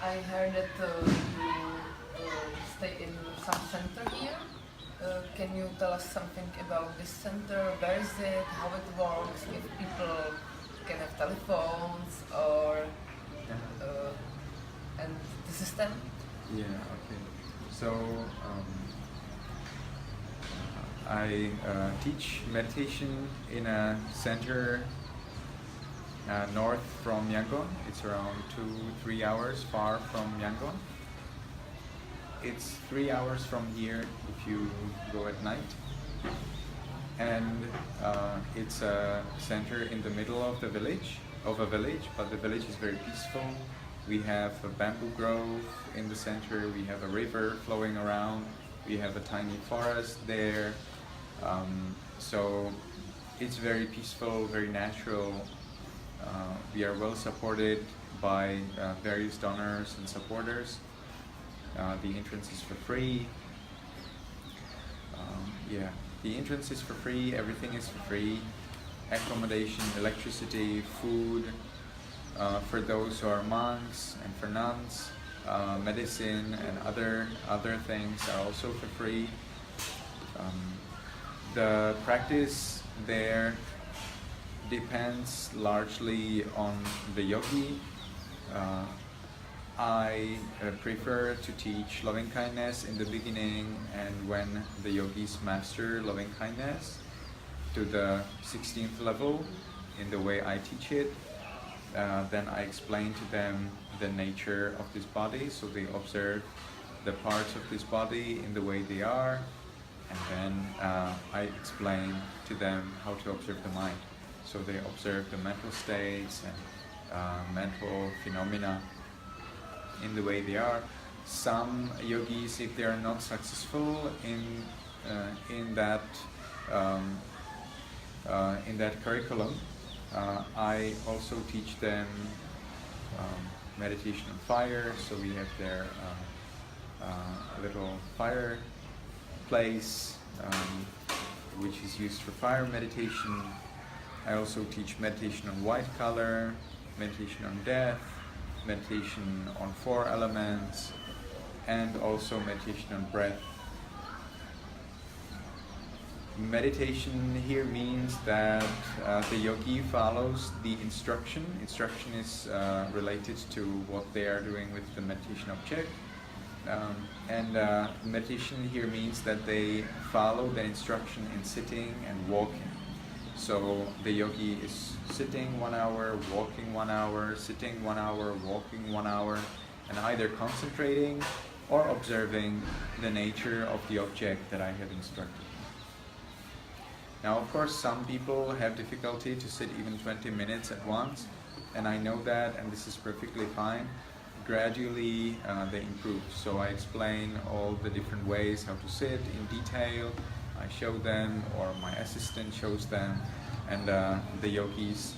I heard that you stay in some center here. Can you tell us something about this center? Where is it? How it works? If people can have telephones or and the system? Yeah. Okay. So I teach meditation in a center north from Yangon. It's around 2-3 hours far from Yangon. It's 3 hours from here if you go at night. And it's a center in the middle of a village, but the village is very peaceful. We have a bamboo grove in the center, we have a river flowing around, we have a tiny forest there. So it's very peaceful, very natural. We are well supported by various donors and supporters. The entrance is for free. The entrance is for free, everything is for free. Accommodation, electricity, food, for those who are monks and for nuns, medicine and other things are also for free. The practice there depends largely on the yogi. I prefer to teach loving kindness in the beginning, and when the yogis master loving kindness to the 16th level in the way I teach it, then I explain to them the nature of this body, so they observe the parts of this body in the way they are, and then I explain to them how to observe the mind. So they observe the mental states and mental phenomena in the way they are. Some yogis, if they are not successful in that curriculum, I also teach them meditation on fire. So we have there a little fire place which is used for fire meditation. I also teach meditation on white color, meditation on death, meditation on 4 elements, and also meditation on breath. Meditation here means that the yogi follows the instruction. Instruction is related to what they are doing with the meditation object. Meditation here means that they follow the instruction in sitting and walking. So the yogi is sitting 1 hour, walking 1 hour, sitting 1 hour, walking 1 hour, and either concentrating or observing the nature of the object that I have instructed. Now, of course, some people have difficulty to sit even 20 minutes at once, and I know that, and this is perfectly fine. Gradually they improve. So I explain all the different ways how to sit in detail. I show them, or my assistant shows them, and the yogis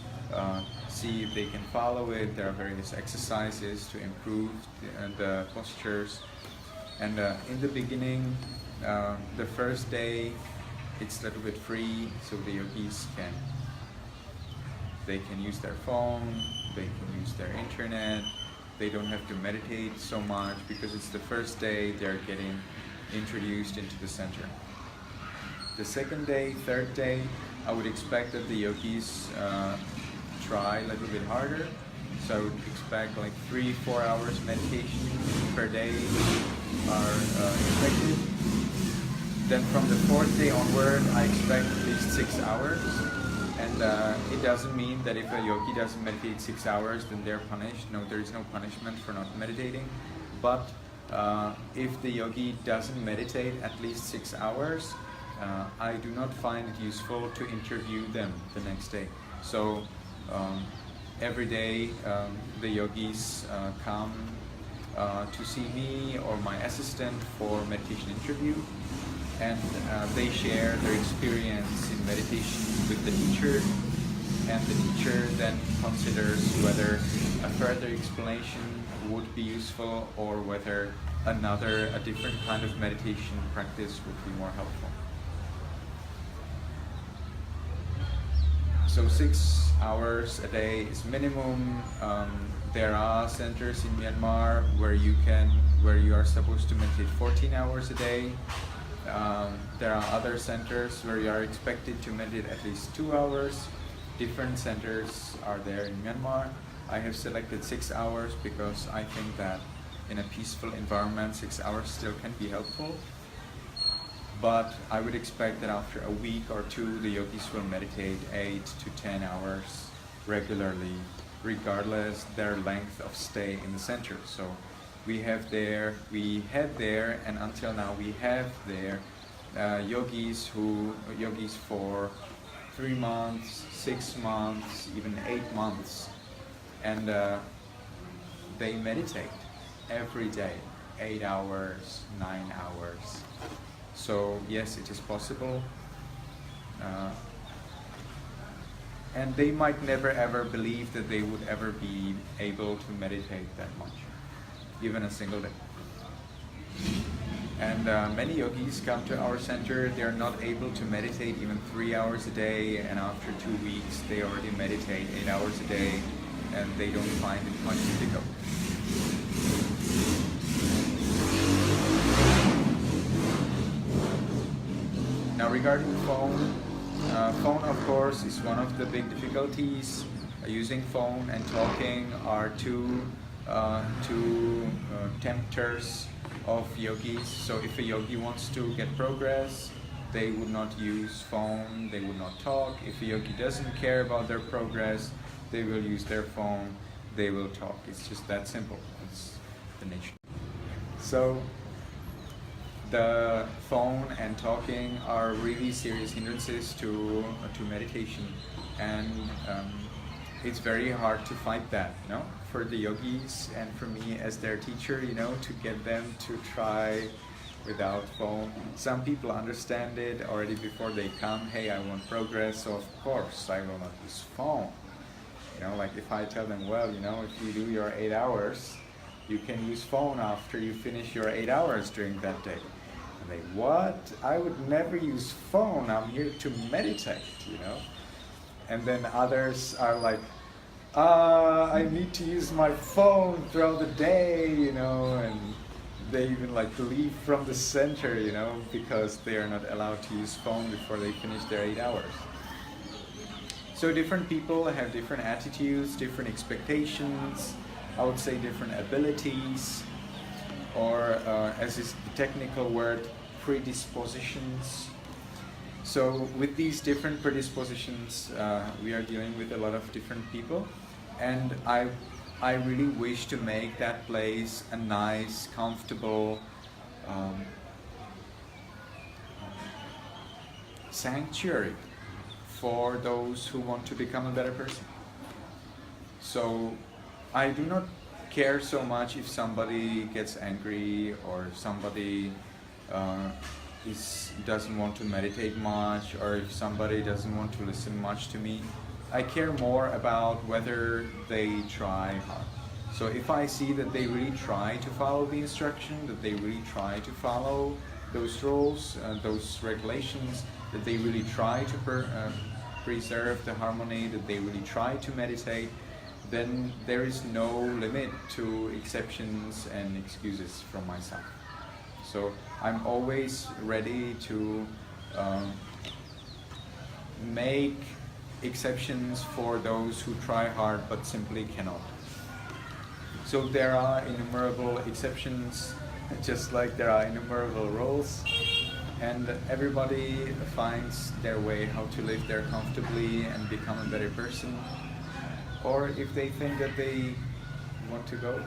see if they can follow it. There are various exercises to improve the postures. And in the beginning, the first day, it's a little bit free, so the yogis they can use their phone, they can use their internet. They don't have to meditate so much because it's the first day they're getting introduced into the center. The second day, third day, I would expect that the yogis try a little bit harder. So I would expect like 3-4 hours meditation per day are expected. Then from the 4th day onward, I expect at least 6 hours. And it doesn't mean that if a yogi doesn't meditate 6 hours, then they're punished. No, there is no punishment for not meditating. But if the yogi doesn't meditate at least 6 hours, I do not find it useful to interview them the next day. So every day the yogis come to see me or my assistant for meditation interview, and they share their experience in meditation with the teacher, and the teacher then considers whether a further explanation would be useful or whether a different kind of meditation practice would be more helpful. So 6 hours a day is minimum. There are centers in Myanmar where you are supposed to meditate 14 hours a day. There are other centers where you are expected to meditate at least 2 hours. Different centers are there in Myanmar. I have selected 6 hours because I think that in a peaceful environment 6 hours still can be helpful. But I would expect that after a week or two the yogis will meditate 8 to 10 hours regularly, regardless their length of stay in the center. So we had there, and until now we have there yogis for 3 months, 6 months, even 8 months, and they meditate every day, 8 hours, 9 hours. So yes, it is possible. And they might never ever believe that they would ever be able to meditate that much, even a single day. And many yogis come to our center, they are not able to meditate even 3 hours a day, and after 2 weeks they already meditate 8 hours a day, and they don't find it much difficult. Now regarding phone of course is one of the big difficulties. Using phone and talking are two tempters of yogis. So if a yogi wants to get progress, they would not use phone, they would not talk. If a yogi doesn't care about their progress, they will use their phone, they will talk. It's just that simple. It's the nature. So the phone and talking are really serious hindrances to meditation, and it's very hard to fight that, for the yogis and for me as their teacher, to get them to try without phone. Some people understand it already before they come. Hey, I want progress, so of course I will not use phone. Like if I tell them, well, if you do your 8 hours, you can use phone after you finish your 8 hours during that day. And they, what? I would never use phone. I'm here to meditate, And then others are like, I need to use my phone throughout the day, and they even leave from the center, because they are not allowed to use phone before they finish their 8 hours. So different people have different attitudes, different expectations, I would say different abilities, or as is the technical word, predispositions. So with these different predispositions, we are dealing with a lot of different people, and I really wish to make that place a nice, comfortable sanctuary for those who want to become a better person. So I do not care so much if somebody gets angry or somebody doesn't want to meditate much, or if somebody doesn't want to listen much to me. I care more about whether they try hard. So if I see that they really try to follow the instruction, that they really try to follow those rules, those regulations, that they really try to preserve the harmony, that they really try to meditate, then there is no limit to exceptions and excuses from myself. So I'm always ready to make exceptions for those who try hard but simply cannot. So there are innumerable exceptions, just like there are innumerable rules, and everybody finds their way how to live there comfortably and become a better person. Or if they think that they want to go,